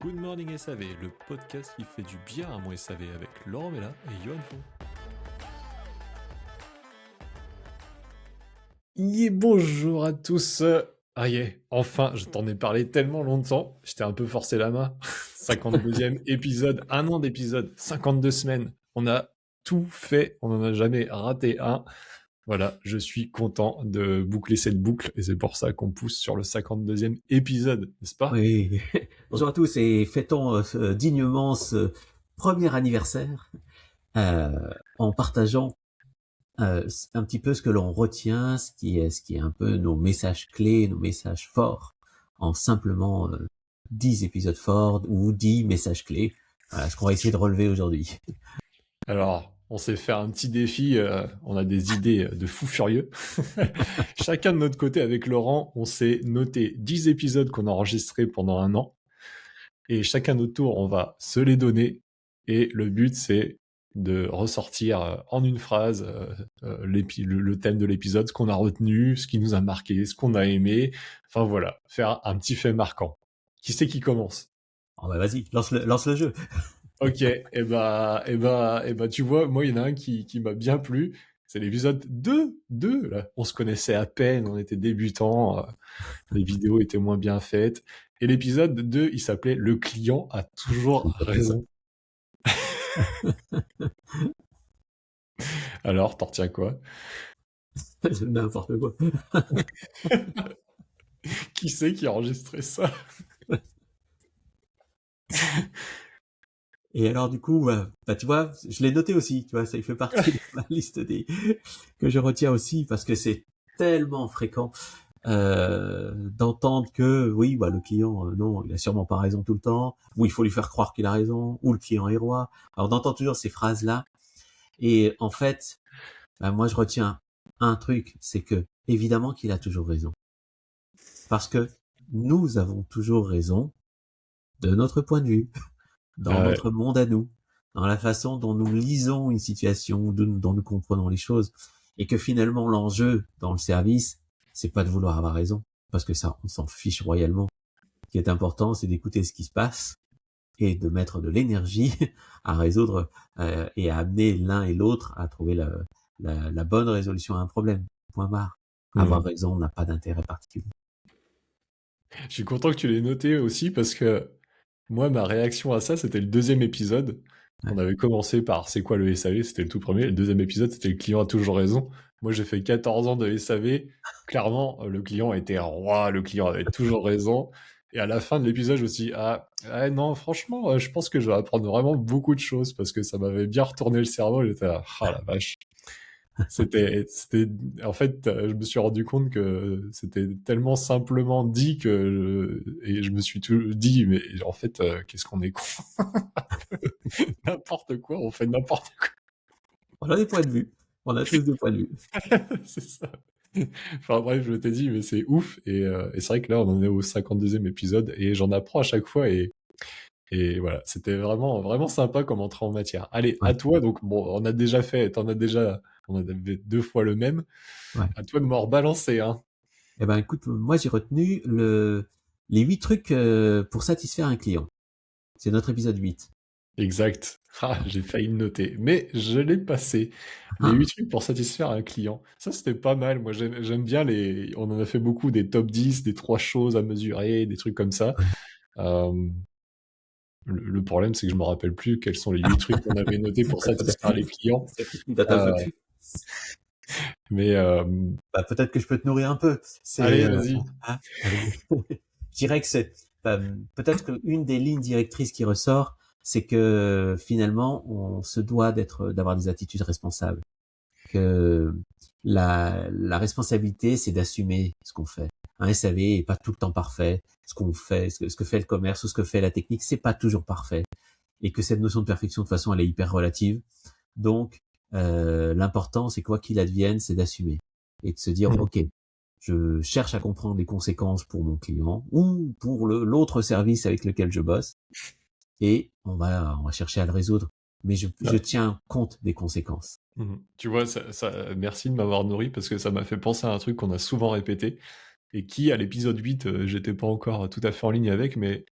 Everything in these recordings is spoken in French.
Good Morning SAV, le podcast qui fait du bien à mon SAV avec Laurent Mella et Johan Fon. Bonjour à tous. Enfin, je t'en ai parlé tellement longtemps, je t'ai un peu forcé la main. 52e épisode, 1 an d'épisode, 52 semaines. On a tout fait, on n'en a jamais raté un. Voilà, je suis content de boucler cette boucle et c'est pour ça qu'on pousse sur le 52e épisode, n'est-ce pas? Oui, bonjour à tous et fêtons dignement ce premier anniversaire euh, en partageant un petit peu ce que l'on retient, ce qui est un peu nos messages clés, nos messages forts, en simplement 10 épisodes forts ou 10 messages clés. Voilà ce qu'on va essayer de relever aujourd'hui. Alors, on s'est fait un petit défi, on a des idées de fous furieux. Chacun de notre côté, avec Laurent, on s'est noté 10 épisodes qu'on a enregistrés pendant 1 an. Et chacun notre tour, on va se les donner. Et le but, c'est de ressortir en une phrase le thème de l'épisode, ce qu'on a retenu, ce qui nous a marqué, ce qu'on a aimé. Enfin voilà, faire un petit fait marquant. Qui c'est qui commence? Oh bah vas-y, lance le jeu. Ok, tu vois, moi, il y en a un qui m'a bien plu. C'est l'épisode 2, là. On se connaissait à peine, on était débutants, les vidéos étaient moins bien faites. Et l'épisode 2, il s'appelait Le client a toujours raison. Alors, t'en retiens quoi? C'est n'importe quoi. Qui c'est qui a enregistré ça? Et alors du coup, bah, tu vois, je l'ai noté aussi, tu vois, ça il fait partie de ma liste des que je retiens aussi parce que c'est tellement fréquent d'entendre que oui, bah le client, non, il a sûrement pas raison tout le temps, ou il faut lui faire croire qu'il a raison, ou le client est roi. Alors on entend toujours ces phrases-là, et en fait, bah, moi je retiens un truc, c'est que évidemment qu'il a toujours raison, parce que nous avons toujours raison de notre point de vue, dans Ouais. notre monde à nous, dans la façon dont nous lisons une situation, dont nous comprenons les choses, et que finalement l'enjeu dans le service, c'est pas de vouloir avoir raison, parce que ça, on s'en fiche royalement. Ce qui est important, c'est d'écouter ce qui se passe et de mettre de l'énergie à résoudre et à amener l'un et l'autre à trouver la bonne résolution à un problème. Point barre. Avoir Hmm. raison n'a pas d'intérêt particulier. Je suis content que tu l'aies noté aussi parce que moi, ma réaction à ça, c'était le 2e épisode. On Ouais. avait commencé par C'est quoi le SAV? C'était le tout premier. Le 2e épisode, c'était Le client a toujours raison. Moi, j'ai fait 14 ans de SAV. Clairement, le client était roi, le client avait toujours raison. Et à la fin de l'épisode, je me suis dit, non, franchement, je pense que je vais apprendre vraiment beaucoup de choses parce que ça m'avait bien retourné le cerveau. J'étais là, ah la vache. C'était, en fait, je me suis rendu compte que c'était tellement simplement dit et je me suis tout dit, mais en fait, qu'est-ce qu'on est con, n'importe quoi, on fait n'importe On a des points de vue. On a tous des points de vue. quoi, c'est ça. Enfin bref, je t'ai dit, mais c'est ouf, et c'est vrai que là, on en est au 52e épisode, et j'en apprends à chaque fois, et voilà, c'était vraiment, vraiment sympa comme entrée en matière. Allez, Ouais, à toi, donc bon, on en avait 2 fois le même, ouais. à toi de m'en rebalancer, hein. Eh ben, écoute, moi j'ai retenu les 8 trucs pour satisfaire un client. C'est notre épisode 8. Exact. Ah, j'ai failli le noter, mais je l'ai passé. Les 8 Ah, trucs pour satisfaire un client. Ça, c'était pas mal. Moi, j'aime bien on en a fait beaucoup, des top 10, des 3 choses à mesurer, des trucs comme ça. ouais. Euh, le problème, c'est que je me rappelle plus quels sont les 8 trucs qu'on avait notés pour satisfaire les clients. Peut-être un Euh, peu. mais Bah, peut-être que je peux te nourrir un peu. C'est, allez, vas-y. ah, je dirais que c'est peut-être qu'une des lignes directrices qui ressort, c'est que finalement, on se doit d'avoir des attitudes responsables. Que la responsabilité, c'est d'assumer ce qu'on fait. Un SAV est pas tout le temps parfait. Ce qu'on fait, ce que fait le commerce ou ce que fait la technique, c'est pas toujours parfait. Et que cette notion de perfection, de toute façon, elle est hyper relative. Donc, l'important, c'est quoi qu'il advienne, c'est d'assumer et de se dire, Mhm. ok, je cherche à comprendre les conséquences pour mon client ou pour l'autre service avec lequel je bosse, et on va chercher à le résoudre. Mais je Ouais. tiens compte des conséquences. Mhm. Tu vois, merci de m'avoir nourri parce que ça m'a fait penser à un truc qu'on a souvent répété et qui, à l'épisode 8, j'étais pas encore tout à fait en ligne avec, mais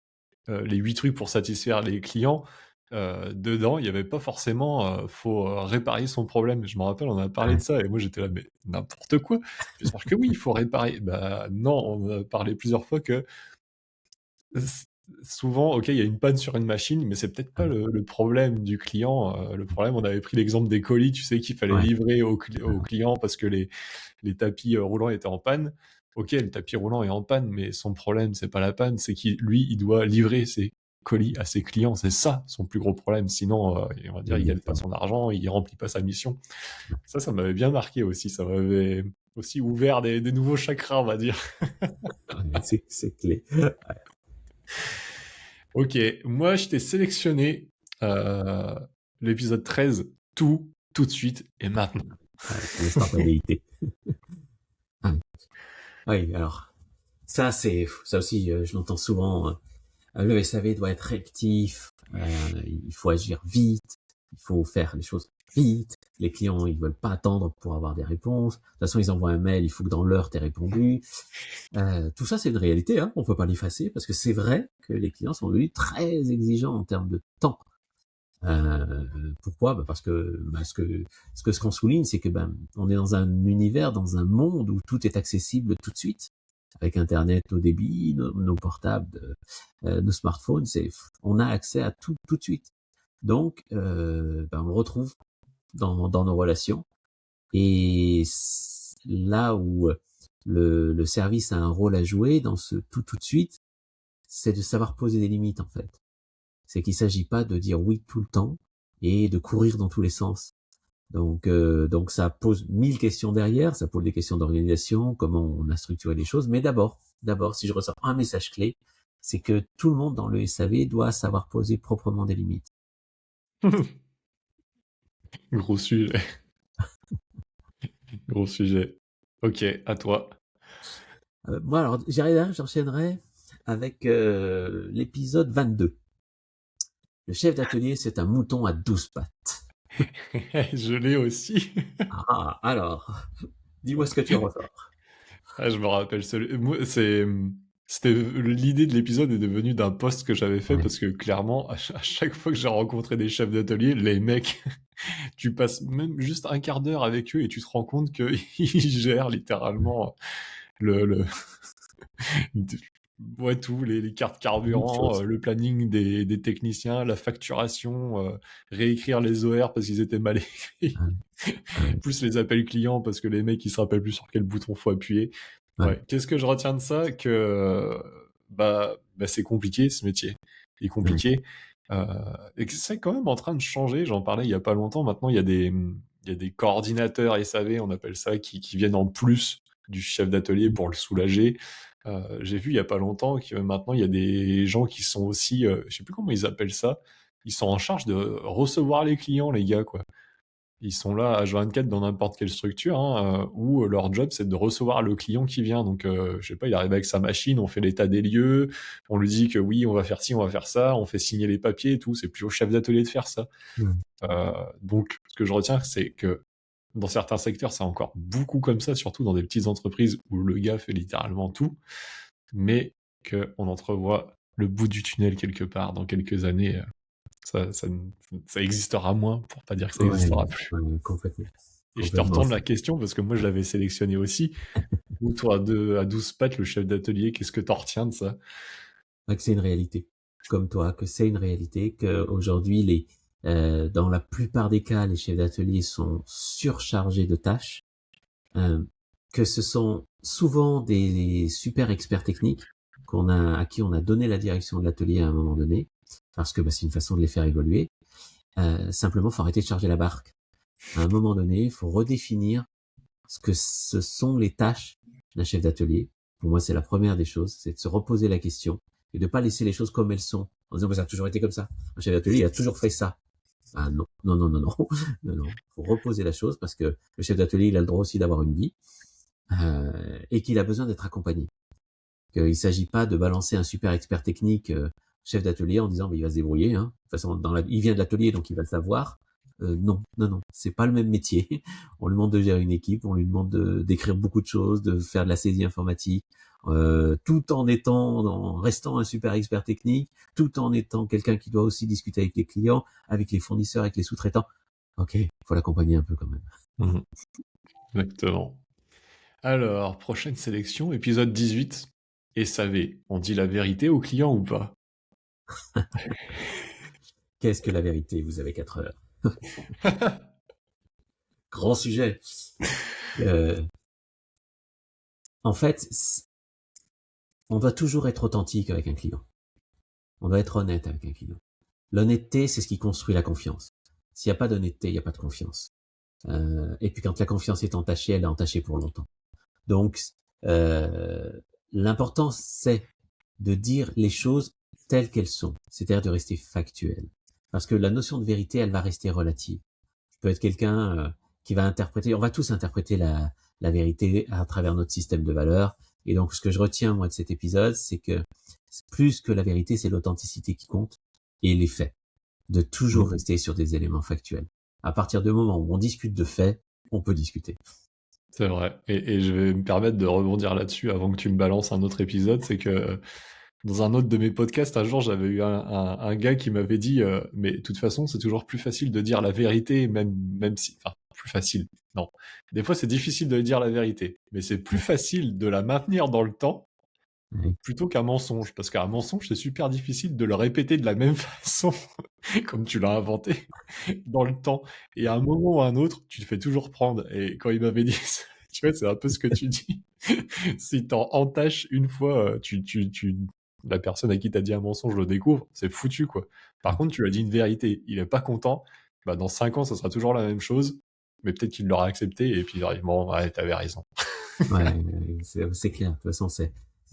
les 8 trucs pour satisfaire les clients, dedans, il y avait pas forcément, faut, réparer son problème. Je me rappelle, on a parlé de Ouais, ça et moi j'étais là: «Mais n'importe quoi!» Bien sûr que oui, il faut réparer. Bah non, on a parlé plusieurs fois que S souvent, OK, il y a une panne sur une machine, mais c'est peut-être pas ouais, le problème du client, le problème on avait pris l'exemple des colis, tu sais, qu'il fallait ouais, livrer ouais, aux clients parce que les tapis, roulants étaient en panne. OK, le tapis roulant est en panne, mais son problème, c'est pas la panne, c'est qu'il lui, il doit livrer ses colis à ses clients. C'est ça son plus gros problème. Sinon, on va dire, il gagne pas exactement. son argent, il remplit pas sa mission. Ça m'avait bien marqué aussi, ça m'avait aussi ouvert des nouveaux chakras, on va dire. Ouais, c'est clé. OK, moi je t'ai sélectionné, heu, l'épisode 13, tout de suite et maintenant. Ouais, l'instantanéité. Ouais. Oui, alors ça aussi, je l'entends souvent, le SAV doit être réactif, il faut agir vite, il faut faire les choses vite. Les clients, ils veulent pas attendre pour avoir des réponses. De toute façon, ils envoient un mail, il faut que dans l'heure, tu aies répondu. Tout ça, c'est une réalité, hein, on peut pas l'effacer parce que c'est vrai que les clients sont devenus très exigeants en termes de temps. Pourquoi? Parce que, ce qu'on souligne, c'est que, on est dans un univers, dans un monde où tout est accessible tout de suite. Avec internet au débit, nos portables, nos smartphones, on a accès à tout de suite. Donc, on le retrouve dans nos relations et là où le service a un rôle à jouer dans ce tout de suite, c'est de savoir poser des limites en fait. C'est qu'il s'agit pas de dire oui tout le temps et de courir dans tous les sens. Donc ça pose 1000 questions derrière, ça pose des questions d'organisation, comment on a structuré les choses. Mais d'abord, si je ressors un message clé, c'est que tout le monde dans le SAV doit savoir poser proprement des limites. Gros sujet, gros sujet. OK, à toi. Moi, alors, j'enchaînerai avec l'épisode 22. Le chef d'atelier, c'est un mouton à 12 pattes. Je l'ai aussi. Ah, alors, dis-moi ce que tu ressors. Ah, je me rappelle moi, c'était l'idée de l'épisode est devenue d'un post que j'avais fait Ouais, parce que clairement, à chaque fois que j'ai rencontré des chefs d'atelier, les mecs, tu passes même juste un quart d'heure avec eux et tu te rends compte qu'ils gèrent littéralement le ouais, tout, les cartes beaucoup de carburant, choses. le planning des techniciens, la facturation, réécrire les horaires parce qu'ils étaient mal écrits, Ouais, ouais, plus les appels clients parce que les mecs, ils se rappellent plus sur quel bouton faut appuyer. ouais, Ouais, qu'est-ce que je retiens de ça? Que, c'est compliqué ce métier. Il est ouais, compliqué, heu et que c'est quand même en train de changer. J'en parlais il y a pas longtemps. Maintenant, il y a des coordinateurs SAV, on appelle ça, qui viennent en plus du chef d'atelier pour le soulager. J'ai vu il y a pas longtemps que maintenant il y a des gens qui sont aussi, je sais plus comment ils appellent ça, ils sont en charge de recevoir les clients, les gars, quoi. Ils sont là H24 dans n'importe quelle structure, hein, où leur job c'est de recevoir le client qui vient. Donc, je sais pas, il arrive avec sa machine, on fait l'état des lieux, on lui dit que oui, on va faire ci, on va faire ça, on fait signer les papiers et tout. C'est plus au chef d'atelier de faire ça. ouais. Donc, ce que je retiens, c'est que dans certains secteurs, c'est encore beaucoup comme ça, surtout dans des petites entreprises où le gars fait littéralement tout, mais qu'on entrevoit le bout du tunnel quelque part dans quelques années. Ça existera moins pour pas dire que ça Ouais, existera plus. ouais, complètement. Et je te Complètement. retourne la question parce que moi je l'avais sélectionné aussi. Ou toi, à 12 pattes, le chef d'atelier, qu'est-ce que t'en retiens de ça? Ouais, que c'est une réalité. Comme toi, que c'est une réalité, qu'aujourd'hui, dans la plupart des cas, les chefs d'atelier sont surchargés de tâches, euh, que ce sont souvent des super experts techniques à qui on a donné la direction de l'atelier à un moment donné, parce que c'est une façon de les faire évoluer. Simplement, faut arrêter de charger la barque. À un moment donné, il faut redéfinir ce que ce sont les tâches d'un chef d'atelier. Pour moi, c'est la première des choses, c'est de se reposer la question et de pas laisser les choses comme elles sont, en disant, ça a toujours été comme ça. Un chef d'atelier, il a toujours fait ça. Ah non, non, non, non, non, non, non. Faut reposer la chose parce que le chef d'atelier, il a le droit aussi d'avoir une vie, et qu'il a besoin d'être accompagné. Qu'il s'agit pas de balancer un super expert technique, chef d'atelier en disant, il va se débrouiller, hein. De toute façon, il vient de l'atelier, donc il va le savoir. Non, non, non, c'est pas le même métier. On lui demande de gérer une équipe, on lui demande d'écrire beaucoup de choses, de faire de la saisie informatique. tout en restant un super expert technique, tout en étant quelqu'un qui doit aussi discuter avec les clients, avec les fournisseurs, avec les sous-traitants. Ok, faut l'accompagner un peu quand même. Mhm. Exactement. Alors, prochaine sélection, épisode 18. SAV, on dit la vérité au client ou pas? Qu'est-ce que la vérité? Vous avez 4 heures. Grand sujet. En fait, on doit toujours être authentique avec un client. On doit être honnête avec un client. L'honnêteté, c'est ce qui construit la confiance. S'il n'y a pas d'honnêteté, il n'y a pas de confiance. Et puis quand la confiance est entachée, elle est entachée pour longtemps. Donc, l'important, c'est de dire les choses telles qu'elles sont, c'est-à-dire de rester factuel. Parce que la notion de vérité, elle va rester relative. Je peux être quelqu'un qui va interpréter, on va tous interpréter la vérité à travers notre système de valeurs. Et donc, ce que je retiens, moi, de cet épisode, c'est que plus que la vérité, c'est l'authenticité qui compte et les faits. De toujours rester sur des éléments factuels. À partir du moment où on discute de faits, on peut discuter. C'est vrai. Et je vais me permettre de rebondir là-dessus avant que tu me balances un autre épisode. C'est que dans un autre de mes podcasts, un jour, j'avais eu un gars qui m'avait dit mais de toute façon, c'est toujours plus facile de dire la vérité, même si... Enfin, plus facile. Non. Des fois, c'est difficile de dire la vérité. Mais c'est plus facile de la maintenir dans le temps plutôt qu'un mensonge. Parce qu'un mensonge, c'est super difficile de le répéter de la même façon, comme tu l'as inventé, dans le temps. Et à un moment ou à un autre, tu te fais toujours prendre. Et quand il m'avait dit ça, tu vois, c'est un peu ce que tu dis. Si t'en entaches une fois, la personne à qui t'as dit un mensonge le découvre, c'est foutu, quoi. Par contre, tu lui as dit une vérité, il est pas content, bah dans 5 ans, ça sera toujours la même chose, mais peut-être qu'il l'aura accepté, et puis il arrive, bon, ouais, t'avais raison. Ouais, c'est clair. De toute façon,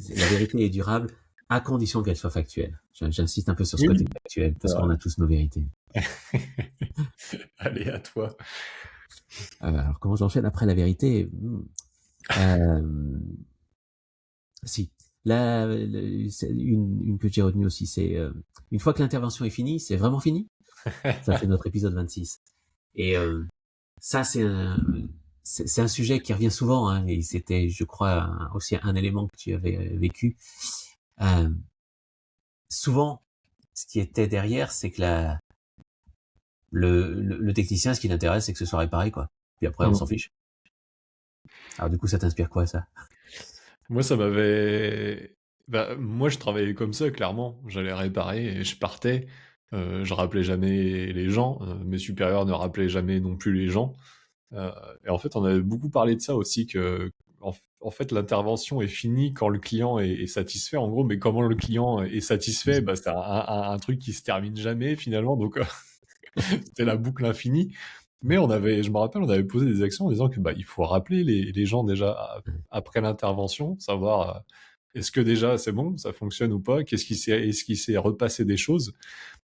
la vérité est durable à condition qu'elle soit factuelle. J'insiste un peu sur ce Oui, côté factuel parce c'est qu'on vrai. a tous nos vérités. Allez, à toi. Alors comment j'enchaîne après la vérité? Euh, Si. C'est une que j'ai retenue aussi, c'est une fois que l'intervention est finie, c'est vraiment fini. Ça, c'est notre épisode 26. Et ça, c'est un sujet qui revient souvent, hein, et c'était, je crois, aussi un élément que tu avais vécu. Euh, Souvent, ce qui était derrière, c'est que le technicien, ce qui l'intéresse, c'est que ce soit réparé, quoi. Puis après, on s'en fiche. Alors du coup, ça t'inspire quoi, ça? Moi, ça m'avait... Bah, moi, je travaillais comme ça, clairement. J'allais réparer et je partais. Je rappelais jamais les gens. Mes supérieurs ne rappelaient jamais non plus les gens. Euh, et en fait, on avait beaucoup parlé de ça aussi, que en fait, l'intervention est finie quand le client est satisfait, en gros, mais comment le client est satisfait, bah, c'est un truc qui se termine jamais, finalement, donc c'était la boucle infinie. Mais je me rappelle, on avait posé des actions en disant que bah, il faut rappeler les gens déjà après l'intervention, savoir est-ce que déjà c'est bon, ça fonctionne ou pas, est-ce qu'il s'est repassé des choses,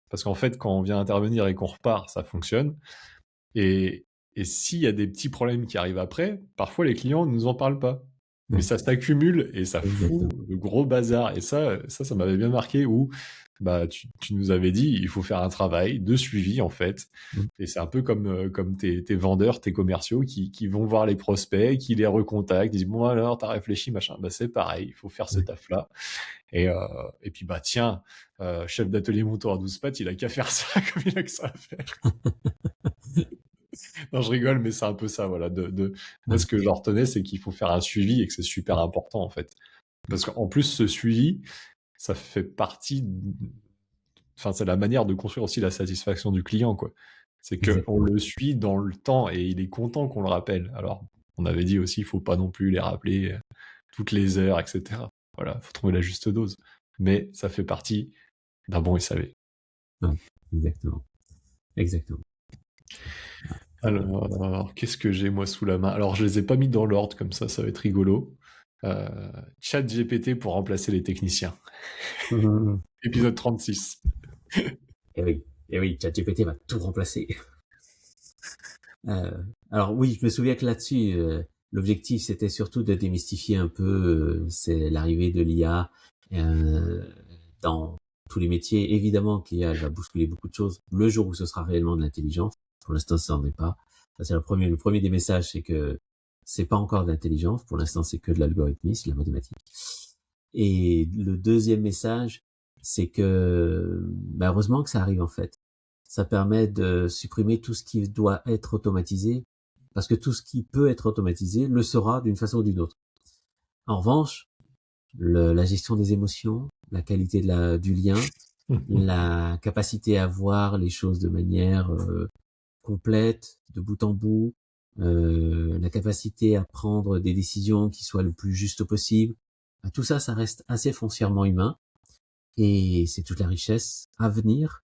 parce qu'en fait, quand on vient intervenir et qu'on repart, ça fonctionne. Et, et s'il y a des petits problèmes qui arrivent après, parfois les clients ne nous en parlent pas. Mais Ouais, ça s'accumule et ça fout exactement. le gros bazar. Et ça m'avait bien marqué où bah, tu nous avais dit, il faut faire un travail de suivi en fait. Et c'est un peu comme tes vendeurs, tes commerciaux qui vont voir les prospects, qui les recontactent, disent bon alors t'as réfléchi machin. Bah c'est pareil, il faut faire ce Ouais. taf là. Et puis bah tiens, chef d'atelier mouton à 12 pattes, il a qu'à faire ça comme il a que ça à faire. Non, je rigole, mais c'est un peu ça, voilà. Moi, Ouais. ce que j'en retenais, c'est qu'il faut faire un suivi et que c'est super important, en fait. Parce qu'en plus, ce suivi, ça fait partie, enfin, c'est la manière de construire aussi la satisfaction du client, quoi. C'est qu'on Exactement. le suit dans le temps et il est content qu'on le rappelle. Alors, on avait dit aussi, il faut pas non plus les rappeler toutes les heures, etc. Voilà, faut trouver la juste dose. Mais ça fait partie d'un bon SAV. Ouais, exactement. Exactement. Alors, qu'est-ce que j'ai moi sous la main? Alors, je les ai pas mis dans l'ordre comme ça va être rigolo. Euh, ChatGPT pour remplacer les techniciens. Épisode 36. Et oui, ChatGPT va tout remplacer. Alors oui, je me souviens que là-dessus, l'objectif c'était surtout de démystifier un peu c'est l'arrivée de l'IA dans tous les métiers. Évidemment que l'IA elle va bousculer beaucoup de choses. Le jour où ce sera réellement de l'intelligence, pour l'instant ça n'en est pas. Ça c'est le premier des messages, c'est que c'est pas encore de l'intelligence. Pour l'instant c'est que de l'algorithmie, c'est de la mathématique. Et le deuxième message, c'est que heureusement que ça arrive en fait. Ça permet de supprimer tout ce qui doit être automatisé, parce que tout ce qui peut être automatisé le sera d'une façon ou d'une autre. En revanche, la gestion des émotions, la qualité du lien, la capacité à voir les choses de manière complète, de bout en bout, la capacité à prendre des décisions qui soient le plus juste possible, tout ça, ça reste assez foncièrement humain, et c'est toute la richesse à venir,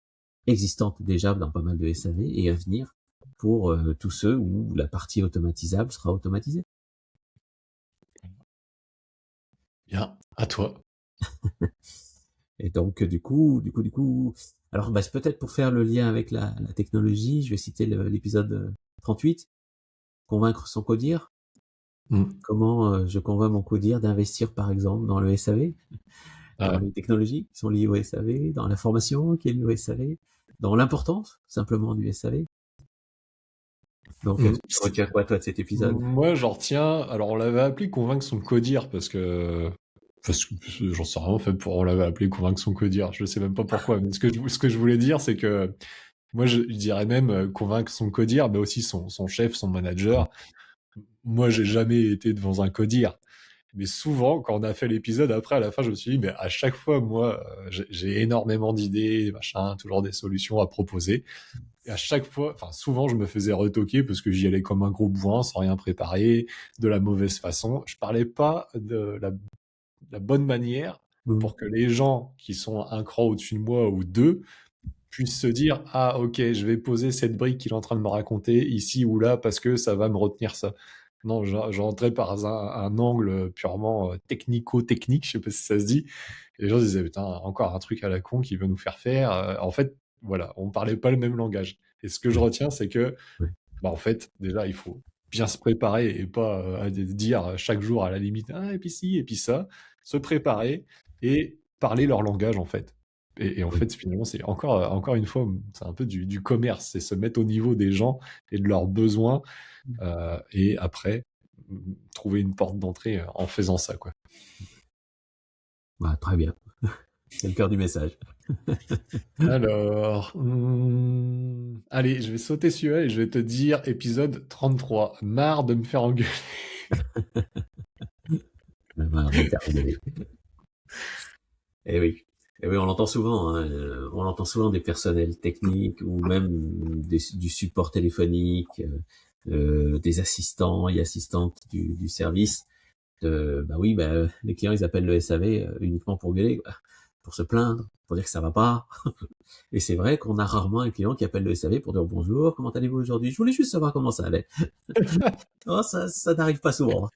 existante déjà dans pas mal de SAV, et à venir pour tous ceux où la partie automatisable sera automatisée. Bien, à toi. Et donc, du coup, alors c'est peut-être pour faire le lien avec la technologie, je vais citer l'épisode 38, convaincre son codir. Comment je convainc mon codir d'investir, par exemple, dans le SAV, dans les technologies qui sont liées au SAV, dans la formation qui est liée au SAV, dans l'importance, simplement, du SAV. Donc, tu retiens quoi, toi, de cet épisode? Moi, j'en retiens... Alors, on l'avait appelé convaincre son codir, parce que j'en sais rien, en fait, on l'avait appelé convaincre son codir. Je sais même pas pourquoi, mais ce que je voulais dire, c'est que moi, je dirais même convaincre son codir, mais aussi son chef, son manager. Moi, j'ai jamais été devant un codir. Mais souvent, quand on a fait l'épisode, après, à la fin, je me suis dit, mais à chaque fois, moi, j'ai énormément d'idées, machin, toujours des solutions à proposer. Et à chaque fois, enfin, souvent, je me faisais retoquer parce que j'y allais comme un gros bourrin, sans rien préparer, de la mauvaise façon. Je parlais pas de la bonne manière pour que les gens qui sont un cran au-dessus de moi ou deux puissent se dire, ah, ok, je vais poser cette brique qu'il est en train de me raconter ici ou là parce que ça va me retenir ça. Non, j'entrais par un angle purement technico-technique, je sais pas si ça se dit. Et les gens se disaient, putain, encore un truc à la con qui veut nous faire faire. En fait, voilà, on parlait pas le même langage. Et ce que je retiens, c'est que, bah, en fait, déjà, il faut bien se préparer et pas dire chaque jour à la limite, ah, et puis ci, et puis ça. Se préparer et parler leur langage, en fait. Et en fait, finalement, c'est encore une fois, c'est un peu du commerce, c'est se mettre au niveau des gens et de leurs besoins, et après, trouver une porte d'entrée en faisant ça, quoi. Bah, très bien. C'est le cœur du message. Alors, allez, je vais sauter celui-là et je vais te dire épisode 33. Marre de me faire engueuler. Marre de me faire engueuler. Eh oui. Et oui, on l'entend souvent. Hein. On l'entend souvent des personnels techniques ou même du support téléphonique, des assistants et assistantes du service. Bah oui, bah, les clients, ils appellent le SAV uniquement pour gueuler, quoi, pour se plaindre, pour dire que ça va pas. Et c'est vrai qu'on a rarement un client qui appelle le SAV pour dire bonjour, comment allez-vous aujourd'hui? Je voulais juste savoir comment ça allait. Non, ça n'arrive pas souvent.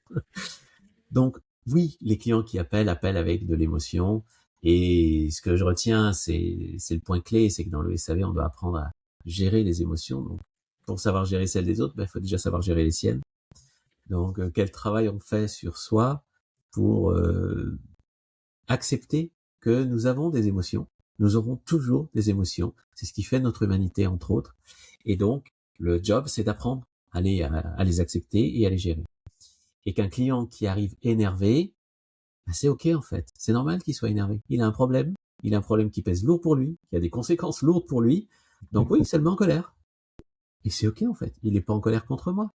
Donc, oui, les clients qui appellent avec de l'émotion. Et ce que je retiens, c'est le point clé, c'est que dans le SAV, on doit apprendre à gérer les émotions. Donc, pour savoir gérer celles des autres, il faut déjà savoir gérer les siennes. Donc, quel travail on fait sur soi pour accepter que nous avons des émotions. Nous aurons toujours des émotions. C'est ce qui fait notre humanité, entre autres. Et donc, le job, c'est d'apprendre à les accepter et à les gérer. Et qu'un client qui arrive énervé, bah, c'est ok en fait. C'est normal qu'il soit énervé. Il a un problème. Il a un problème qui pèse lourd pour lui, qui a des conséquences lourdes pour lui. Donc oui, c'est le met en colère. Et c'est ok en fait. Il n'est pas en colère contre moi.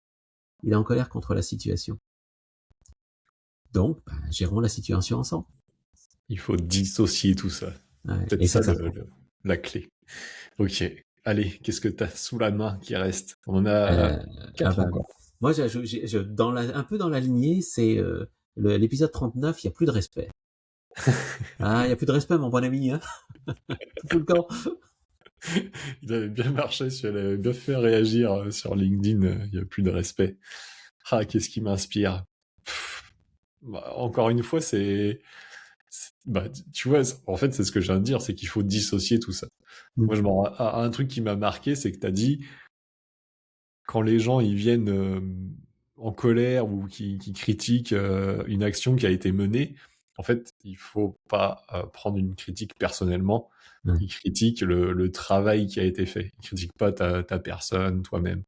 Il est en colère contre la situation. Donc, bah, gérons la situation ensemble. Il faut dissocier tout ça. Ouais, Peut-être et ça, ça la clé. Ok. Allez, qu'est-ce que t'as sous la main qui reste? On en a 4 bah, encore. moi, un peu dans la lignée, c'est l'épisode 39, il n'y a plus de respect. Ah, il n'y a plus de respect, mon bon ami. Hein. Tout le camp. Il avait bien marché, elle avait bien fait réagir sur LinkedIn. Il n'y a plus de respect. Ah, qu'est-ce qui m'inspire? Bah, encore une fois, bah, tu vois, en fait, c'est ce que je viens de dire, c'est qu'il faut dissocier tout ça. Moi, un truc qui m'a marqué, c'est que tu as dit, quand les gens ils viennent en colère ou qui critiquent une action qui a été menée, en fait, il faut pas prendre une critique personnellement. Ils critiquent le travail qui a été fait. Ils critiquent pas ta personne, toi-même.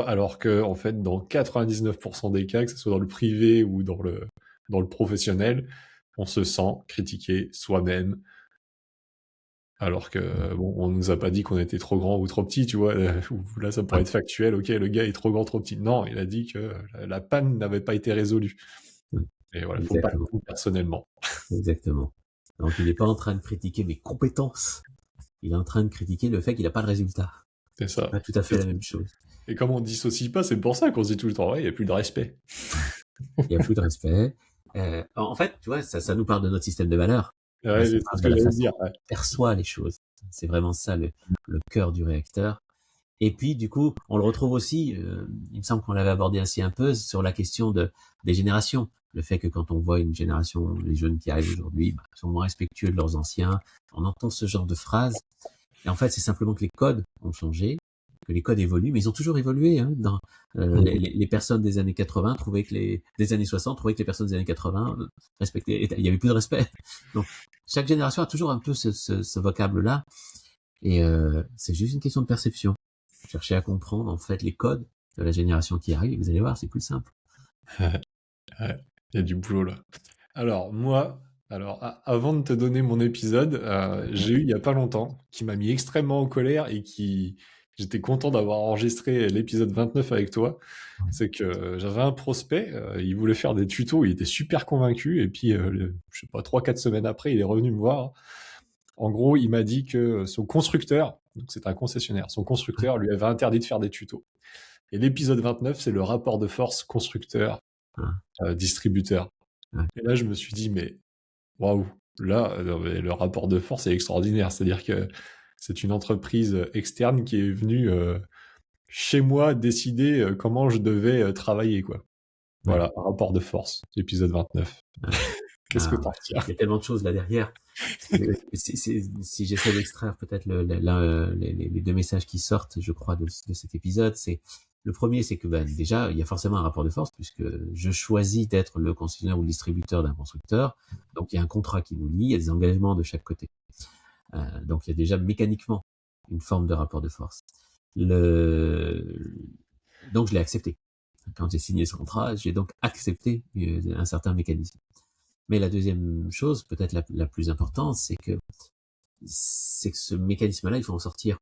Alors que, en fait, dans 99% des cas, que ce soit dans le privé ou dans le professionnel, on se sent critiquer soi-même, alors que, bon, on nous a pas dit qu'on était trop grand ou trop petit, tu vois. Là, ça pourrait Ouais, être factuel. Ok, le gars est trop grand, trop petit. Non, il a dit que la panne n'avait pas été résolue. ouais, Et voilà, faut pas le exactement, prendre personnellement. exactement. Donc il n'est pas en train de critiquer mes compétences, il est en train de critiquer le fait qu'il n'a pas de résultat. C'est C'est ça. pas tout à fait la même chose. Et comme on dissocie pas, c'est pour ça qu'on se dit tout le temps, ouais, il n'y a plus de respect. Il n'y a plus de respect. En fait, tu vois, ça nous parle de notre système de valeurs. Ouais, Ça c'est ce parle de que la j'allais façon dire. dont Ouais. on perçoit les choses. C'est vraiment ça le cœur du réacteur. Et puis, du coup, on le retrouve aussi, il me semble qu'on l'avait abordé ainsi un peu, sur la question des générations. Le fait que quand on voit une génération, les jeunes qui arrivent aujourd'hui, ils sont moins respectueux de leurs anciens. On entend ce genre de phrases. Et en fait, c'est simplement que les codes ont changé, que les codes évoluent, mais ils ont toujours évolué. Hein, les personnes des années 80 trouvaient que des années 60 trouvaient que les personnes des années 80 respectaient, il y avait plus de respect. Donc, chaque génération a toujours un peu ce vocable-là. Et c'est juste une question de perception. Cherchez à comprendre en fait les codes de la génération qui arrive, et vous allez voir, c'est plus simple. Ouais, il y a du boulot là. Alors, moi, avant de te donner mon épisode, j'ai eu il y a pas longtemps, qui m'a mis extrêmement en colère et j'étais content d'avoir enregistré l'épisode 29 avec toi. C'est que j'avais un prospect, il voulait faire des tutos, il était super convaincu, et puis, je sais pas, 3-4 semaines après, il est revenu me voir. En gros, il m'a dit que son constructeur, donc c'est un concessionnaire, son Ouais, constructeur lui avait interdit de faire des tutos. Et l'épisode 29, c'est le rapport de force constructeur, ouais, distributeur. ouais, Et là, je me suis dit, mais waouh, là, non, mais le rapport de force est extraordinaire. C'est-à-dire que c'est une entreprise externe qui est venue chez moi décider comment je devais travailler, quoi. ouais, Voilà, un rapport de force, épisode 29. ouais. Qu'est-ce que Ah, t'en retiens? il y a tellement de choses là derrière. Si j'essaie d'extraire peut-être les deux messages qui sortent, je crois, de cet épisode, c'est le premier, c'est que ben, déjà, il y a forcément un rapport de force puisque je choisis d'être le concessionnaire ou le distributeur d'un constructeur. Donc il y a un contrat qui nous lie, il y a des engagements de chaque côté. Donc il y a déjà mécaniquement une forme de rapport de force. Le... Donc je l'ai accepté. Quand j'ai signé ce contrat, j'ai donc accepté un certain mécanisme. Mais la deuxième chose, peut-être la plus importante, c'est que ce mécanisme-là, il faut en sortir.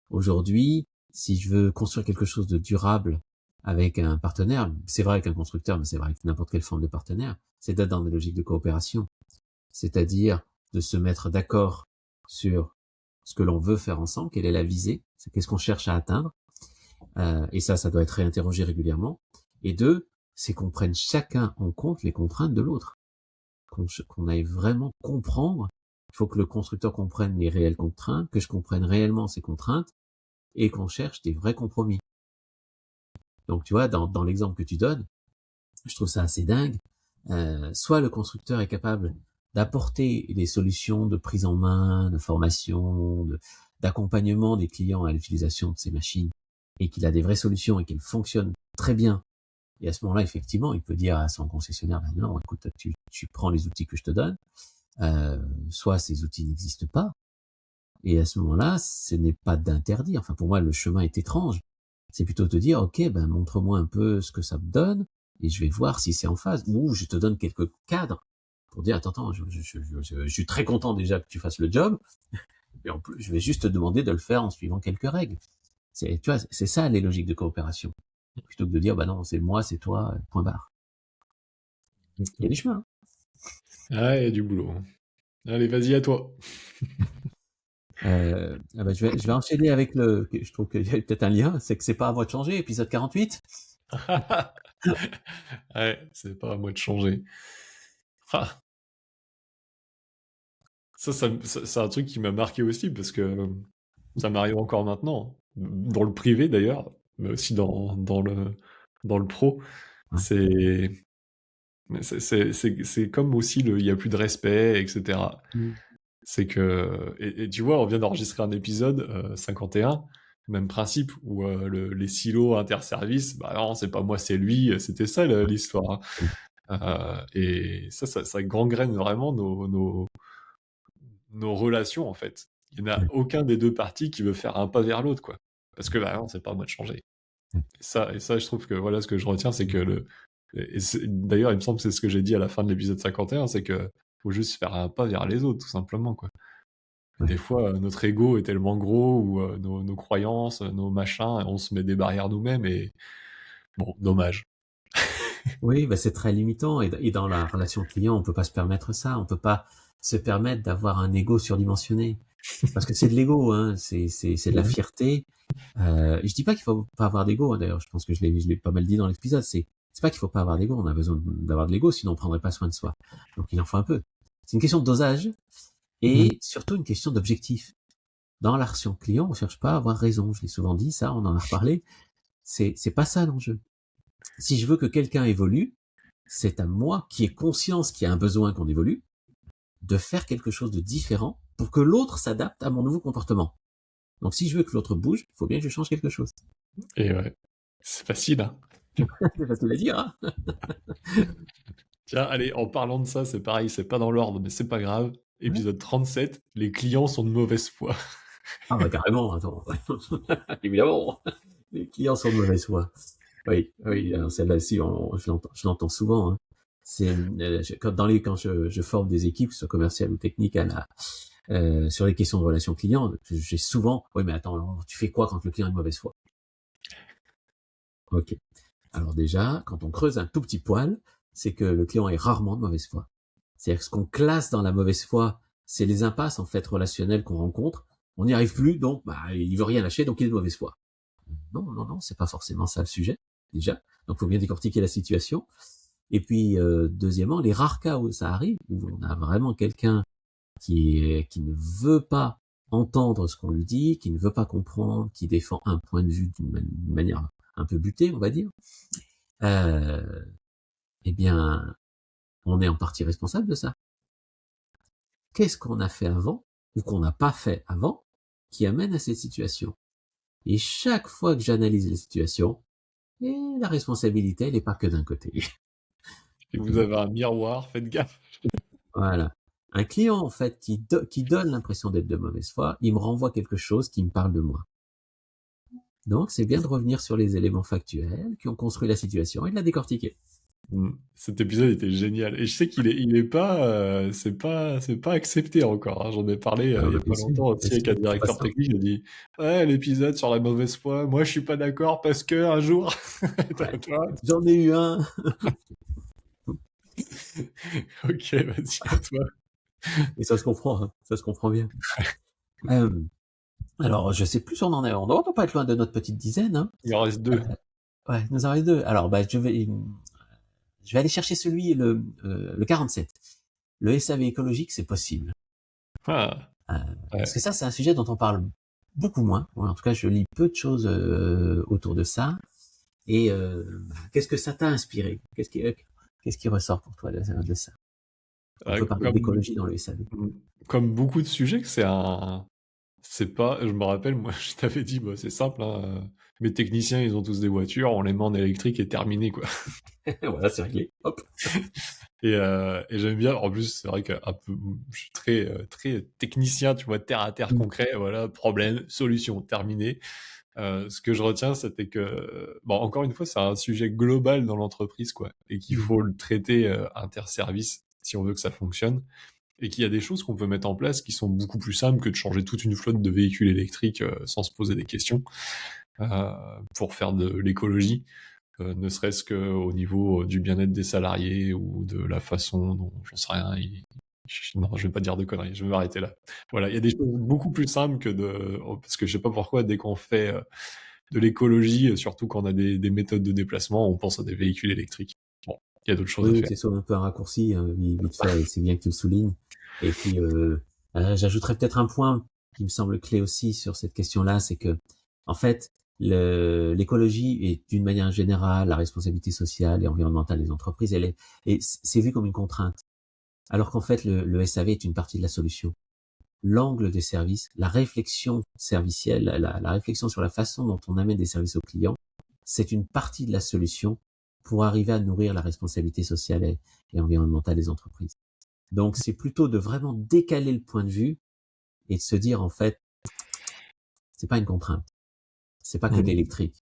Aujourd'hui, si je veux construire quelque chose de durable avec un partenaire, c'est vrai qu'un constructeur, mais c'est vrai que n'importe quelle forme de partenaire, c'est d'être dans des logiques de coopération. C'est-à-dire de se mettre d'accord sur ce que l'on veut faire ensemble, quelle est la visée, c'est qu'est-ce qu'on cherche à atteindre, et ça doit être réinterrogé régulièrement. Et deux, c'est qu'on prenne chacun en compte les contraintes de l'autre, qu'on aille vraiment comprendre. Il faut que le constructeur comprenne les réelles contraintes, que je comprenne réellement ces contraintes, et qu'on cherche des vrais compromis. Donc tu vois, dans l'exemple que tu donnes, je trouve ça assez dingue. Soit le constructeur est capable d'apporter des solutions de prise en main, de formation, d'accompagnement des clients à l'utilisation de ces machines, et qu'il a des vraies solutions et qu'elles fonctionnent très bien. Et à ce moment-là, effectivement, il peut dire à son concessionnaire, ben non, écoute, tu prends les outils que je te donne, soit ces outils n'existent pas, et à ce moment-là, ce n'est pas d'interdire. Enfin, pour moi, le chemin est étrange. C'est plutôt de dire, ok, ben montre-moi un peu ce que ça me donne, et je vais voir si c'est en phase. Ou je te donne quelques cadres pour dire, attends, je suis très content déjà que tu fasses le job, et en plus, je vais juste te demander de le faire en suivant quelques règles. Tu vois, c'est ça les logiques de coopération. Plutôt que de dire, bah non, c'est moi, c'est toi, point barre. Il y a du chemin. Ah, il y a du boulot. Allez, vas-y, à toi. Bah, je vais enchaîner avec je trouve qu'il y a peut-être un lien, c'est que c'est pas à moi de changer, épisode 48. Ouais, c'est pas à moi de changer. Ah, c'est un truc qui m'a marqué aussi parce que ça m'arrive encore maintenant, dans le privé d'ailleurs, mais aussi dans le pro. Ouais. C'est c'est comme aussi il y a plus de respect, etc. Mm. C'est que et tu vois, on vient d'enregistrer un épisode 51, même principe où les silos interservices, bah non, c'est pas moi, c'est lui, c'était ça l'histoire. Mm. Hein. Et ça gangrène vraiment nos relations en fait. Il n'y en a Mm. aucun des deux parties qui veut faire un pas vers l'autre, quoi. Parce que bah non, c'est pas à moi de changer. Mm. Et ça, je trouve que voilà, ce que je retiens, c'est que D'ailleurs, il me semble que c'est ce que j'ai dit à la fin de l'épisode 51, c'est que faut juste faire un pas vers les autres, tout simplement, quoi. Des Ouais. fois, notre ego est tellement gros ou nos croyances, nos machins, on se met des barrières nous-mêmes et bon, dommage. Oui, bah, c'est très limitant et dans la relation client, on peut pas se permettre ça. On peut pas se permettre d'avoir un ego surdimensionné parce que c'est de l'ego, hein, c'est de la Mmh. fierté. Je dis pas qu'il faut pas avoir d'ego, hein, d'ailleurs, je pense que je l'ai pas mal dit dans l'épisode. C'est pas qu'il faut pas avoir d'ego, on a besoin d'avoir de l'ego, sinon on prendrait pas soin de soi. Donc il en faut un peu. C'est une question de dosage Mmh. et surtout une question d'objectif. Dans la relation client, on cherche pas à avoir raison. Je l'ai souvent dit, ça, on en a reparlé. C'est pas ça l'enjeu. Si je veux que quelqu'un évolue, c'est à moi, qui ai conscience qu'il y a un besoin qu'on évolue, de faire quelque chose de différent pour que l'autre s'adapte à mon nouveau comportement. Donc si je veux que l'autre bouge, il faut bien que je change quelque chose. Et ouais, c'est facile, hein. C'est facile à dire, hein. Tiens, allez, en parlant de ça, c'est pareil, c'est pas dans l'ordre, mais c'est pas grave. Ouais. Épisode 37, les clients sont de mauvaise foi. Ah bah carrément, attends. Évidemment, les clients sont de mauvaise foi. Oui, oui, alors celle-là aussi, je l'entends souvent. Hein. C'est quand je forme des équipes, que ce soit commerciales ou techniques, sur les questions de relations clients, j'ai souvent, oui mais attends, alors, tu fais quoi quand le client est de mauvaise foi? Ok. Alors déjà, quand on creuse un tout petit poil, c'est que le client est rarement de mauvaise foi. C'est-à-dire que ce qu'on classe dans la mauvaise foi, c'est les impasses en fait relationnelles qu'on rencontre. On n'y arrive plus, donc bah, il veut rien lâcher, donc il est de mauvaise foi. Non, non, non, c'est pas forcément ça le sujet déjà. Donc il faut bien décortiquer la situation. Et puis deuxièmement, les rares cas où ça arrive, où on a vraiment quelqu'un qui ne veut pas entendre ce qu'on lui dit, qui ne veut pas comprendre, qui défend un point de vue d'une manière un peu butée, on va dire. Euh, eh bien, on est en partie responsable de ça. Qu'est-ce qu'on a fait avant ou qu'on n'a pas fait avant qui amène à cette situation? Et chaque fois que j'analyse les situations, et la responsabilité, elle n'est pas que d'un côté. Si vous avez un miroir, faites gaffe. Voilà. Un client, en fait, qui donne l'impression d'être de mauvaise foi, il me renvoie quelque chose qui me parle de moi. Donc, c'est bien de revenir sur les éléments factuels qui ont construit la situation et de la décortiquer. Cet épisode était génial. Et je sais qu'il est pas, c'est pas accepté encore, hein. J'en ai parlé Ah il y bah, a pas longtemps bien aussi avec sûr, un c'est pas directeur simple. technique. J'ai dit, ouais, l'épisode sur la mauvaise foi, moi je suis pas d'accord parce que un jour, Ouais. toi, J'en ai eu un. ok, vas-y à toi. Et ça se comprend, hein, ça se comprend bien. Euh, alors, je sais plus si on en est. On doit pas être loin de notre petite dizaine. Hein. Il en reste deux. Ouais, nous en reste deux. Alors, bah, je vais aller chercher le 47. Le SAV écologique, c'est possible. Ah, Euh, Parce ouais. que ça, c'est un sujet dont on parle beaucoup moins. En tout cas, je lis peu de choses autour de ça. Et qu'est-ce que ça t'a inspiré? Qu'est-ce qui ressort pour toi de ça? On Ouais, peut parler d'écologie dans le SAV. comme beaucoup de sujets, que c'est pas, je me rappelle, moi, je t'avais dit, bah, c'est simple, hein, mes techniciens, ils ont tous des voitures, on les met en électrique et terminé, quoi. Voilà, c'est réglé. Hop. Et j'aime bien, en plus, c'est vrai que je suis très technicien, tu vois, terre à terre concret, voilà, problème, solution, terminé. Ce que je retiens, c'était que, bon, encore une fois, c'est un sujet global dans l'entreprise, quoi, et qu'il Mhm. faut le traiter interservice si on veut que ça fonctionne, et qu'il y a des choses qu'on peut mettre en place qui sont beaucoup plus simples que de changer toute une flotte de véhicules électriques sans se poser des questions euh, pour faire de l'écologie. Ne serait-ce qu'au niveau du bien-être des salariés ou de la façon dont, j'en sais rien, non, je vais pas dire de conneries, je vais m'arrêter là. Voilà, il y a des choses beaucoup plus simples que de... Parce que je sais pas pourquoi, dès qu'on fait de l'écologie, surtout quand on a des méthodes de déplacement, on pense à des véhicules électriques. Bon, il y a d'autres choses Oui, à oui, faire. c'est soit un peu un raccourci, vite fait, et c'est bien que tu le soulignes. Et puis, j'ajouterais peut-être un point qui me semble clé aussi sur cette question-là, c'est que, en fait, l'écologie et d'une manière générale, la responsabilité sociale et environnementale des entreprises, c'est vu comme une contrainte. Alors qu'en fait, le SAV est une partie de la solution. L'angle des services, la réflexion servicielle, la réflexion sur la façon dont on amène des services aux clients, c'est une partie de la solution pour arriver à nourrir la responsabilité sociale et environnementale des entreprises. Donc, c'est plutôt de vraiment décaler le point de vue et de se dire, en fait, c'est pas une contrainte. C'est pas que de Mm. l'électrique.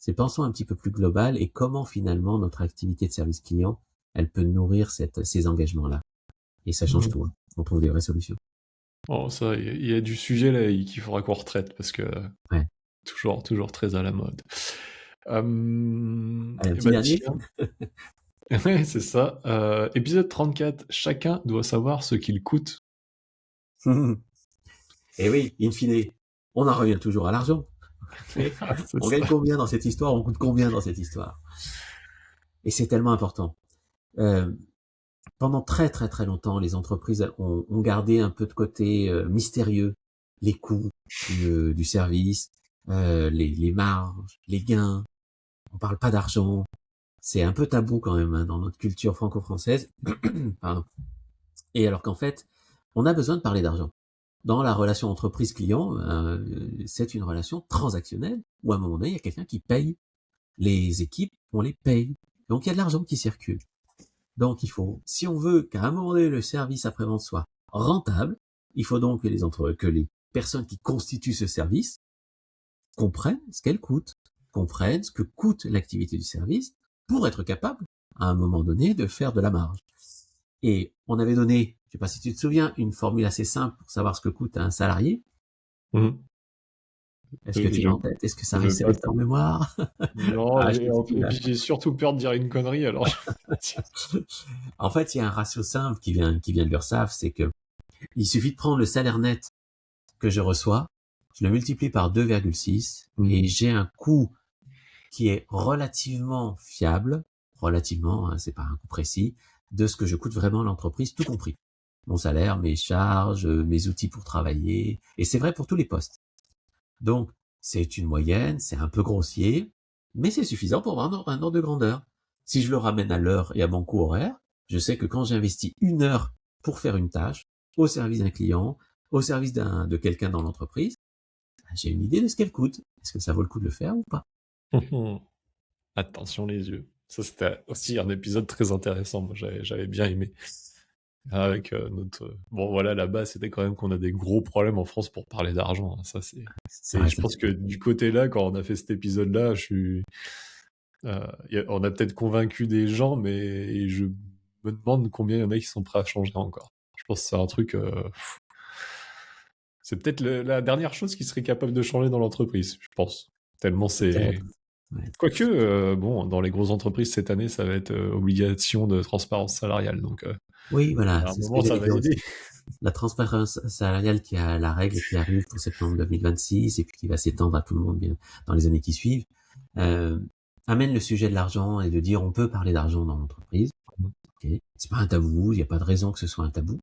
C'est pensons un petit peu plus global et comment finalement notre activité de service client, elle peut nourrir ces engagements-là. Et ça change Mmh. tout, hein. On trouve des vraies solutions. Oh ça, il y a du sujet là qu'il faudra qu'on retraite parce que Ouais. toujours très à la mode. Allez, un Et petit bah dernier? tiens, ouais, c'est ça. Épisode 34, chacun doit savoir ce qu'il coûte. Et oui, in fine, on en revient toujours à l'argent. Ah, c'est On gagne ça. combien dans cette histoire? On coûte combien dans cette histoire? Et c'est tellement important. Euh, Pendant très très très longtemps, les entreprises ont gardé un peu de côté mystérieux les coûts du service, les marges, les gains. On parle pas d'argent. C'est un peu tabou quand même, hein, dans notre culture franco-française. Pardon. Et alors qu'en fait, on a besoin de parler d'argent. Dans la relation entreprise-client, c'est une relation transactionnelle où à un moment donné, il y a quelqu'un qui paye. Les équipes, on les paye. Donc il y a de l'argent qui circule. Donc il faut, si on veut qu'à un moment donné le service après-vente soit rentable, il faut donc que les personnes qui constituent ce service comprennent ce qu'elle coûte, comprennent ce que coûte l'activité du service pour être capable, à un moment donné, de faire de la marge. Et on avait donné, je sais pas si tu te souviens, une formule assez simple pour savoir ce que coûte un salarié. Mmh. Est-ce que tu l'as Je en tête? Est-ce que ça je reste veux resté en mémoire? non, Ah, je te dis et là. puis j'ai surtout peur de dire une connerie alors En fait, il y a un ratio simple qui vient de l'URSSAF, c'est que il suffit de prendre le salaire net que je reçois, je le multiplie par 2,6 Mmh. et j'ai un coût qui est relativement fiable, relativement, hein, c'est pas un coût précis, de ce que je coûte vraiment à l'entreprise, tout compris. Mon salaire, mes charges, mes outils pour travailler, et c'est vrai pour tous les postes. Donc, c'est une moyenne, c'est un peu grossier, mais c'est suffisant pour avoir un ordre de grandeur. Si je le ramène à l'heure et à mon coût horaire, je sais que quand j'investis 1 heure pour faire une tâche, au service d'un client, au service de quelqu'un dans l'entreprise, j'ai une idée de ce qu'elle coûte. Est-ce que ça vaut le coup de le faire ou pas? Attention les yeux. Ça, c'était aussi un épisode très intéressant. Moi, j'avais bien aimé. Avec notre. Bon, voilà, là-bas, c'était quand même qu'on a des gros problèmes en France pour parler d'argent, hein. Ça, c'est. Ça Et je reste un pense que sujet. du côté-là, quand on a fait cet épisode-là, on a peut-être convaincu des gens, mais je me demande combien il y en a qui sont prêts à changer encore. Je pense que c'est un truc. C'est peut-être la dernière chose qui serait capable de changer dans l'entreprise, je pense. Tellement c'est. Peut-être. Ouais. Quoique, bon, dans les grosses entreprises cette année, ça va être obligation de transparence salariale. Donc, Oui, voilà, à un c'est ce que moment, ça j'allais va dire aider. aussi. La transparence salariale qui a la règle qui arrive pour septembre 2026 et puis qui va s'étendre à tout le monde bien dans les années qui suivent, euh, amène le sujet de l'argent et de dire on peut parler d'argent dans l'entreprise. Okay. C'est pas un tabou, il n'y a pas de raison que ce soit un tabou.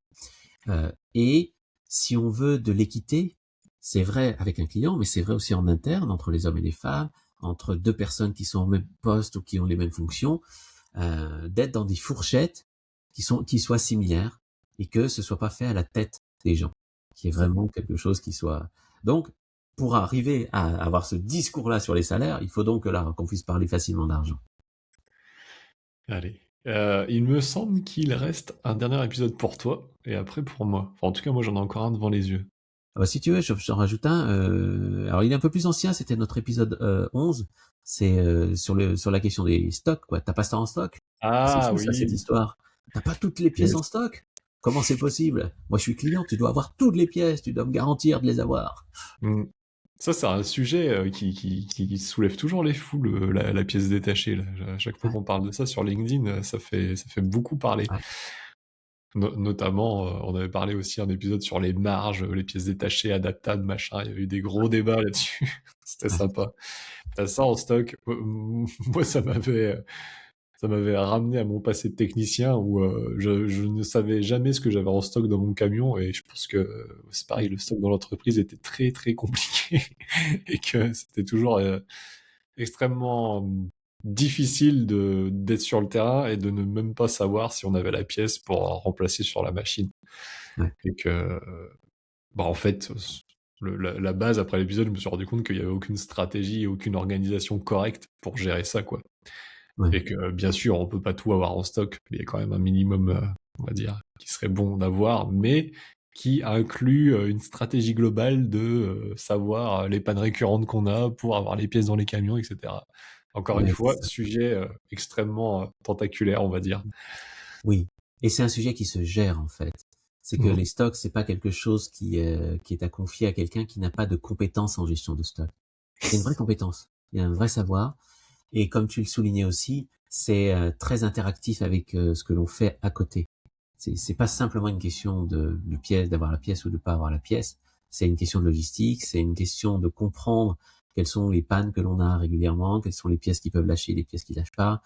Et si on veut de l'équité, c'est vrai avec un client, mais c'est vrai aussi en interne entre les hommes et les femmes, entre deux personnes qui sont au même poste ou qui ont les mêmes fonctions, d'être dans des fourchettes qui soient similaires et que ce soit pas fait à la tête des gens, qui est vraiment quelque chose qui soit. Donc, pour arriver à avoir ce discours-là sur les salaires, il faut donc que là qu'on puisse parler facilement d'argent. Allez. Il me semble qu'il reste un dernier épisode pour toi et après pour moi. Enfin, en tout cas, moi, j'en ai encore un devant les yeux. Ah bah, si tu veux, j'en rajoute un. Alors, il est un peu plus ancien, c'était notre épisode 11. C'est sur la question des stocks, quoi. T'as pas ça en stock? C'est Ah fou, ça, cette oui. histoire. T'as pas toutes les pièces Yes. en stock? Comment c'est possible? Moi, je suis client, tu dois avoir toutes les pièces, tu dois me garantir de les avoir. Mm. Ça, c'est un sujet qui soulève toujours les foules, la pièce détachée. Là. À chaque fois Ouais, qu'on parle de ça sur LinkedIn, ça fait beaucoup parler. ouais, Notamment, on avait parlé aussi un épisode sur les marges, les pièces détachées, adaptables, machin. Il y a eu des gros débats là-dessus. C'était ouais. sympa. T'as ça en stock. Moi, ça m'avait ramené à mon passé de technicien où je ne savais jamais ce que j'avais en stock dans mon camion et je pense que c'est pareil, le stock dans l'entreprise était très très compliqué et que c'était toujours extrêmement difficile d'être sur le terrain et de ne même pas savoir si on avait la pièce pour remplacer sur la machine. Ouais, Et que, bah en fait, la base après l'épisode, je me suis rendu compte qu'il n'y avait aucune stratégie et aucune organisation correcte pour gérer ça, quoi. ouais. Et que bien sûr, on peut pas tout avoir en stock, mais il y a quand même un minimum, on va dire, qui serait bon d'avoir, mais qui inclut une stratégie globale de savoir les pannes récurrentes qu'on a pour avoir les pièces dans les camions, etc. Encore une Ouais, c'est fois, ça. sujet extrêmement tentaculaire, on va dire. Oui. Et c'est un sujet qui se gère, en fait. C'est que Mhm. les stocks, c'est pas quelque chose qui est à confier à quelqu'un qui n'a pas de compétences en gestion de stock. C'est une vraie compétence. Il y a un vrai savoir. Et comme tu le soulignais aussi, c'est très interactif avec ce que l'on fait à côté. C'est pas simplement une question de pièce, d'avoir la pièce ou de pas avoir la pièce. C'est une question de logistique, c'est une question de comprendre quelles sont les pannes que l'on a régulièrement, quelles sont les pièces qui peuvent lâcher, les pièces qui lâchent pas,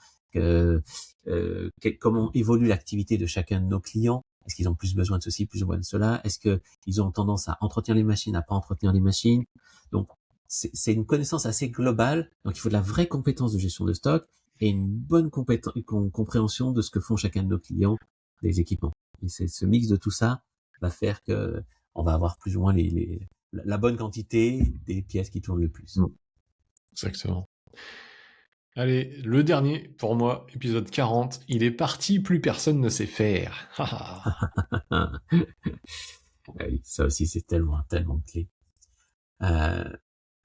comment évolue l'activité de chacun de nos clients. Est-ce qu'ils ont plus besoin de ceci, plus besoin de cela? Est-ce qu'ils ont tendance à entretenir les machines, à pas entretenir les machines? Donc, c'est une connaissance assez globale. Donc, il faut de la vraie compétence de gestion de stock et une bonne compréhension de ce que font chacun de nos clients des équipements. Et c'est ce mix de tout ça va faire que on va avoir plus ou moins la bonne quantité des pièces qui tournent le plus. Exactement. Allez, le dernier, pour moi, épisode 40, il est parti, plus personne ne sait faire. Oui, ça aussi, c'est tellement, tellement clé. Euh,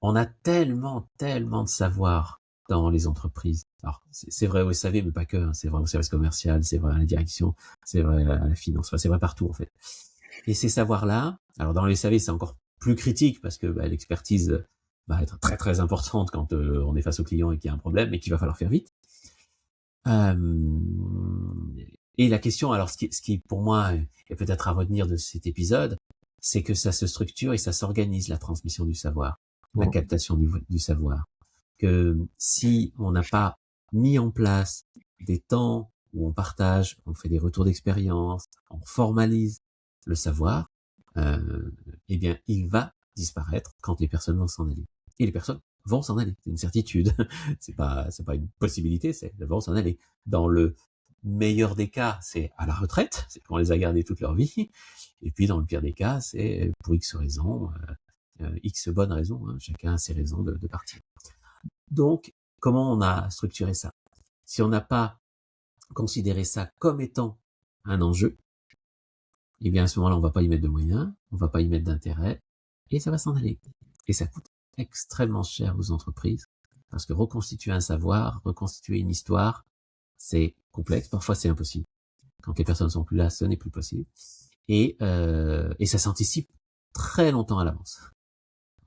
on a tellement, tellement de savoir dans les entreprises. Alors, c'est vrai au SAV, mais pas que. Hein. C'est vrai au service commercial, c'est vrai à la direction, c'est vrai à la finance. Enfin, c'est vrai partout, en fait. Et ces savoirs-là, alors dans les SAV, c'est encore plus critique parce que l'expertise va être très, très importante quand on est face au client et qu'il y a un problème et qu'il va falloir faire vite. Et la question, alors ce qui pour moi est peut-être à retenir de cet épisode, c'est que ça se structure et ça s'organise, la transmission du savoir, la captation du savoir. Que si on n'a pas mis en place des temps où on partage, on fait des retours d'expérience, on formalise le savoir, eh bien, il va disparaître quand les personnes vont s'en aller. Et les personnes vont s'en aller, c'est une certitude. c'est pas une possibilité, elles vont s'en aller. Dans le meilleur des cas, c'est à la retraite, c'est qu'on les a gardés toute leur vie. Et puis dans le pire des cas, c'est pour X raisons, X bonnes raisons, hein, chacun a ses raisons de partir. Donc, comment on a structuré ça? Si on n'a pas considéré ça comme étant un enjeu, eh bien à ce moment-là, on va pas y mettre de moyens, on va pas y mettre d'intérêt, et ça va s'en aller. Et ça coûte extrêmement cher aux entreprises, parce que reconstituer un savoir, reconstituer une histoire, c'est complexe, parfois c'est impossible. Quand les personnes sont plus là, ce n'est plus possible. Et ça s'anticipe très longtemps à l'avance.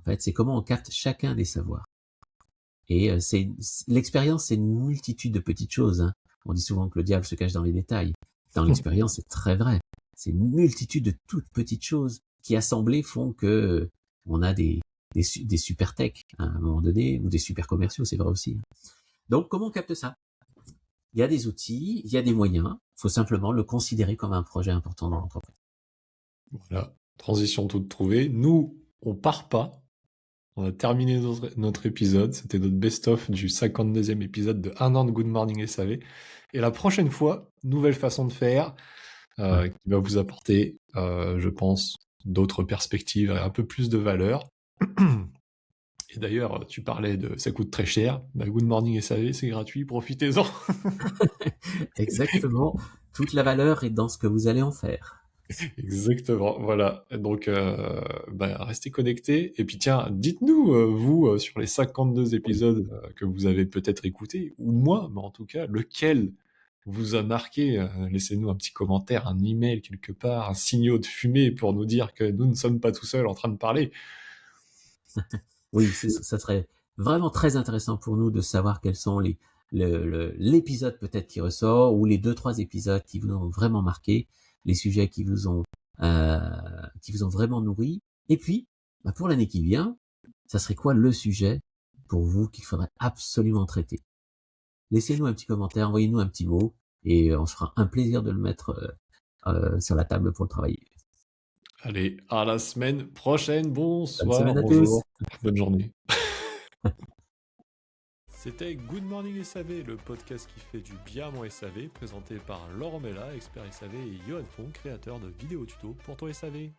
En fait, c'est comment on capte chacun des savoirs. Et l'expérience, c'est une multitude de petites choses. Hein. On dit souvent que le diable se cache dans les détails. Dans l'expérience, c'est très vrai. C'est une multitude de toutes petites choses qui assemblées font que on a des super tech à un moment donné, ou des super commerciaux, c'est vrai aussi. Donc, comment on capte ça? Il y a des outils, il y a des moyens. Il faut simplement le considérer comme un projet important dans l'entreprise. Voilà, transition toute trouvée. Nous, on part pas. On a terminé notre épisode. C'était notre best-of du 52e épisode de 1 an de Good Morning SAV. Et la prochaine fois, nouvelle façon de faire Ouais. qui va vous apporter, je pense, d'autres perspectives et un peu plus de valeur. Et d'ailleurs, tu parlais de ça coûte très cher. Bah, Good Morning SAV, c'est gratuit, profitez-en. Exactement. Toute la valeur est dans ce que vous allez en faire. Exactement, voilà. Donc, bah, restez connectés. Et puis, tiens, dites-nous, vous, sur les 52 Oui. épisodes que vous avez peut-être écoutés, ou moi, mais en tout cas, lequel vous a marqué. Laissez-nous un petit commentaire, un email quelque part, un signaux de fumée pour nous dire que nous ne sommes pas tout seuls en train de parler. Oui, ça serait vraiment très intéressant pour nous de savoir quels sont l'épisode peut-être qui ressort ou les 2-3 épisodes qui vous ont vraiment marqué, les sujets euh, qui vous ont vraiment nourri. Et puis, bah, pour l'année qui vient, ça serait quoi le sujet pour vous qu'il faudrait absolument traiter? Laissez-nous un petit commentaire, envoyez-nous un petit mot et on se fera un plaisir de le mettre sur la table pour le travailler. Allez, à la semaine prochaine. Bonne Bonsoir, semaine à tous! bonjour, bonne journée. C'était Good Morning SAV, le podcast qui fait du bien à mon SAV, présenté par Laurent Mella, expert SAV, et Johan Fon, créateur de vidéos tuto pour ton SAV.